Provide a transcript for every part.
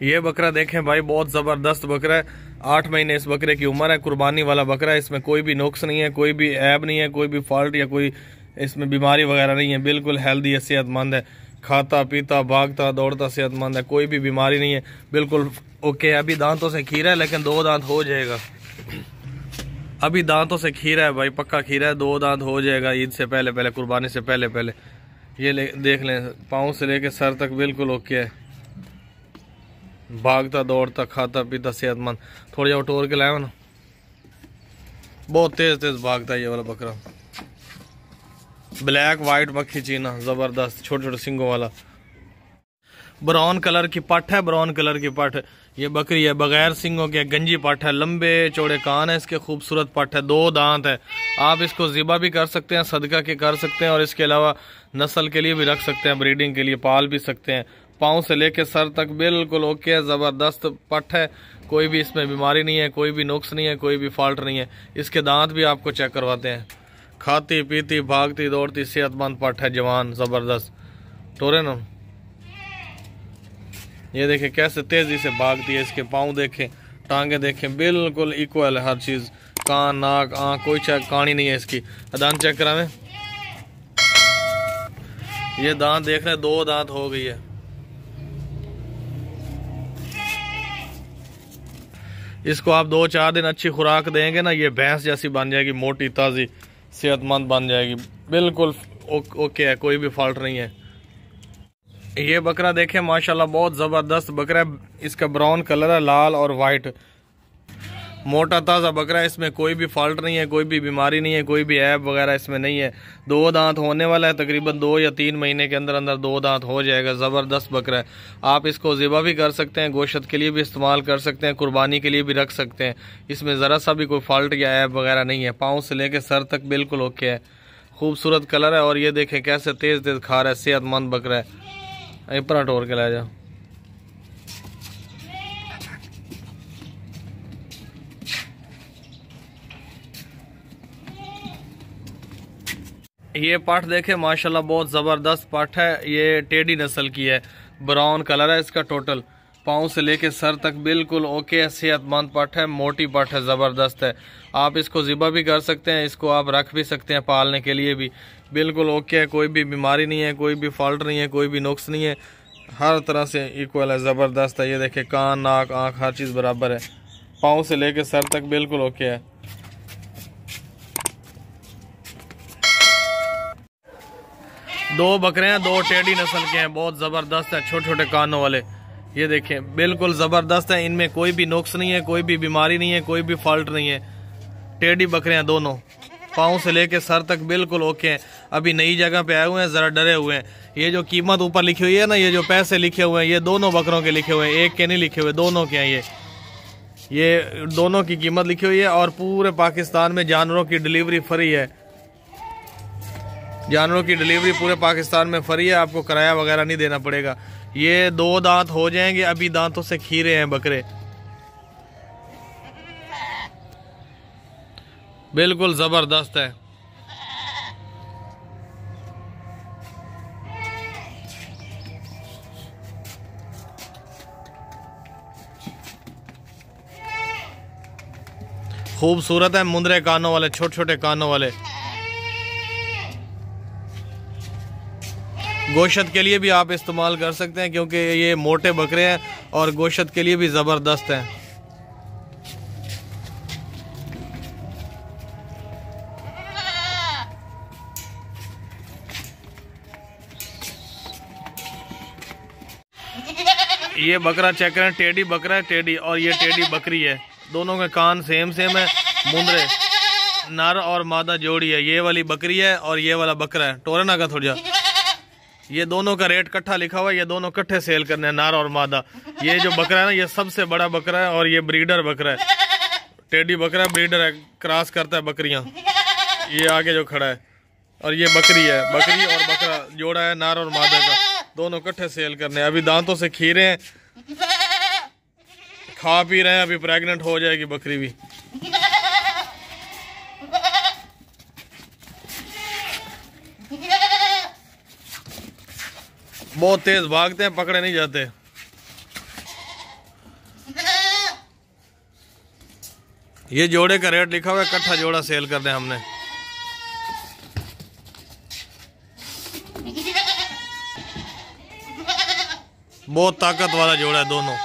ये बकरा देखें भाई, बहुत ज़बरदस्त बकरा है। 8 महीने इस बकरे की उम्र है। कुर्बानी वाला बकरा है। इसमें कोई भी नुक्स नहीं है, कोई भी ऐब नहीं है, कोई भी फॉल्ट या कोई इसमें बीमारी वगैरह नहीं है। बिल्कुल हेल्दी है, सेहतमंद है, खाता पीता भागता दौड़ता सेहतमंद है, कोई भी बीमारी नहीं है, बिल्कुल ओके है। अभी दांतों से खीरा है, लेकिन 2 दांत हो जाएगा। अभी दांतों से खीरा है भाई, पक्का खीरा है। 2 दांत हो जाएगा ईद से पहले पहले, कुर्बानी से पहले पहले। ये देख लें, पाँव से लेके सर तक बिल्कुल ओके है, भागता दौड़ता खाता पीता सेहतमंद। थोड़ी और टोर के लाया ना, बहुत तेज तेज भागता है ये वाला बकरा। ब्लैक वाइट मक्खी चीना, जबरदस्त, छोटे छोटे सिंगों वाला। ब्राउन कलर की पट है, ब्राउन कलर की पट। ये बकरी है बगैर सिंगों के, गंजी पट है, लंबे चौड़े कान है इसके, खूबसूरत पट है, 2 दांत है। आप इसको ज़िबा भी कर सकते हैं, सदका के कर सकते हैं, और इसके अलावा नस्ल के लिए भी रख सकते हैं, ब्रीडिंग के लिए पाल भी सकते हैं। पाँव से लेके सर तक बिल्कुल ओके है, ज़बरदस्त पट है, कोई भी इसमें बीमारी नहीं है, कोई भी नुक्स नहीं है, कोई भी फॉल्ट नहीं है। इसके दांत भी आपको चेक करवाते हैं। खाती पीती भागती दौड़ती सेहतमंद पट है, जवान ज़बरदस्त टोरे ना। ये देखें कैसे तेजी से भागती है। इसके पाँव देखें, टांगे देखें, बिल्कुल इक्वल है हर चीज़। कान नाक आँख कोई कहानी नहीं है इसकी। दांत चेक करावें, ये दांत देख रहे हैं, 2 दांत हो गई है। इसको आप 2-4 दिन अच्छी खुराक देंगे ना, ये भैंस जैसी बन जाएगी, मोटी ताज़ी सेहतमंद बन जाएगी, बिल्कुल ओके है, कोई भी फॉल्ट नहीं है। ये बकरा देखें माशाल्लाह, बहुत ज़बरदस्त बकरा है। इसका ब्राउन कलर है, लाल और वाइट, मोटा ताज़ा बकरा है। इसमें कोई भी फॉल्ट नहीं है, कोई भी बीमारी नहीं है, कोई भी ऐब वगैरह इसमें नहीं है। 2 दांत होने वाला है, तकरीबन 2 या 3 महीने के अंदर अंदर 2 दांत हो जाएगा। ज़बरदस्त बकरा है। आप इसको ज़िबा भी कर सकते हैं, गोश्त के लिए भी इस्तेमाल कर सकते हैं, कुर्बानी के लिए भी रख सकते हैं। इसमें ज़रा सा भी कोई फॉल्ट या ऐब वगैरह नहीं है। पाँव से लेकर सर तक बिल्कुल ओके है, खूबसूरत कलर है। और ये देखें कैसे तेज़ तेज़ खा रहा है, सेहतमंद बकरा है। परा टोर के ला जा। ये पाठ देखे माशाल्लाह, बहुत ज़बरदस्त पाठ है। ये टेडी नस्ल की है, ब्राउन कलर है इसका टोटल। पाँव से लेके सर तक बिल्कुल ओके है, सेहतमंद पाठ है, मोटी पाठ है, ज़बरदस्त है। आप इसको ज़िबा भी कर सकते हैं, इसको आप रख भी सकते हैं पालने के लिए भी, बिल्कुल ओके है। कोई भी बीमारी नहीं है, कोई भी फॉल्ट नहीं है, कोई भी नुक्स नहीं है, हर तरह से इक्वल है, ज़बरदस्त है। ये देखे कान नाक आँख हर चीज़ बराबर है। पाँव से लेके सर तक बिल्कुल ओके है। दो बकरे हैं, 2 टेडी नस्ल के हैं, बहुत ज़बरदस्त है, छोटे छोटे कानों वाले। ये देखें बिल्कुल ज़बरदस्त है, इनमें कोई भी नुक्स नहीं है, कोई भी बीमारी नहीं है, कोई भी फॉल्ट नहीं है। टेडी बकरे हैं दोनों, पाँव से लेके सर तक बिल्कुल ओके हैं। अभी नई जगह पे आए हुए हैं, ज़रा डरे हुए हैं। ये जो कीमत ऊपर लिखी हुई है ना, ये जो पैसे लिखे हुए हैं, ये दोनों बकरों के लिखे हुए हैं, एक के नहीं लिखे हुए, दोनों के हैं। ये दोनों की कीमत लिखी हुई है। और पूरे पाकिस्तान में जानवरों की डिलीवरी फ्री है, जानवरों की डिलीवरी पूरे पाकिस्तान में फ्री है, आपको किराया वगैरह नहीं देना पड़ेगा। ये 2 दांत हो जाएंगे, अभी दांतों से खीरे हैं बकरे, बिल्कुल ज़बरदस्त है। खूबसूरत है, मुंदरे कानों वाले, छोटे छोटे कानों वाले। गोश्त के लिए भी आप इस्तेमाल कर सकते हैं, क्योंकि ये मोटे बकरे हैं और गोश्त के लिए भी ज़बरदस्त हैं। ये बकरा चेक करें, टेडी बकरा है, टेडी, और ये टेडी बकरी है। दोनों के कान सेम सेम है, मुंदरे, नर और मादा जोड़ी है। ये वाली बकरी है और ये वाला बकरा है। टोरना का थोड़ा, ये दोनों का रेट इकट्ठा लिखा हुआ है, ये दोनों इकट्ठे सेल करने हैं, नर और मादा। ये जो बकरा है ना, ये सबसे बड़ा बकरा है, और ये ब्रीडर बकरा है। टेडी बकरा ब्रीडर है, क्रॉस करता है बकरियां। ये आगे जो खड़ा है, और ये बकरी है, बकरी और बकरा जोड़ा है, नर और मादा का, दोनों इकट्ठे सेल करने हैं। अभी दांतों से खीरे हैं, खा पी रहे हैं, अभी प्रेग्नेंट हो जाएगी बकरी भी। बहुत तेज भागते हैं, पकड़े नहीं जाते। ये जोड़े का रेट लिखा हुआ है, इकट्ठा जोड़ा सेल करना है हमने। बहुत ताकत वाला जोड़ा है दोनों।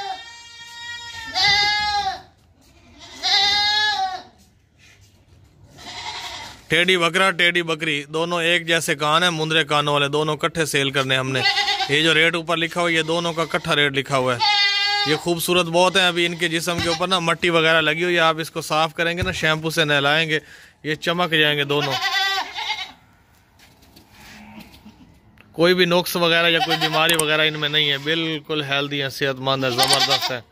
टेडी बकरा टेडी बकरी दोनों एक जैसे कान है, मुंदरे कानों वाले, दोनों इकट्ठे सेल करने हमने। ये जो रेट ऊपर लिखा हुआ है ये दोनों का इकट्ठा रेट लिखा हुआ है। ये खूबसूरत बहुत है। अभी इनके जिस्म के ऊपर ना मट्टी वगैरह लगी हुई है, आप इसको साफ करेंगे ना, शैम्पू से नहलाएंगे, ये चमक जाएंगे दोनों। कोई भी नुक्स वगैरह या कोई बीमारी वगैरह इनमें नहीं है, बिल्कुल हेल्दी है, सेहतमंद है, जबरदस्त है।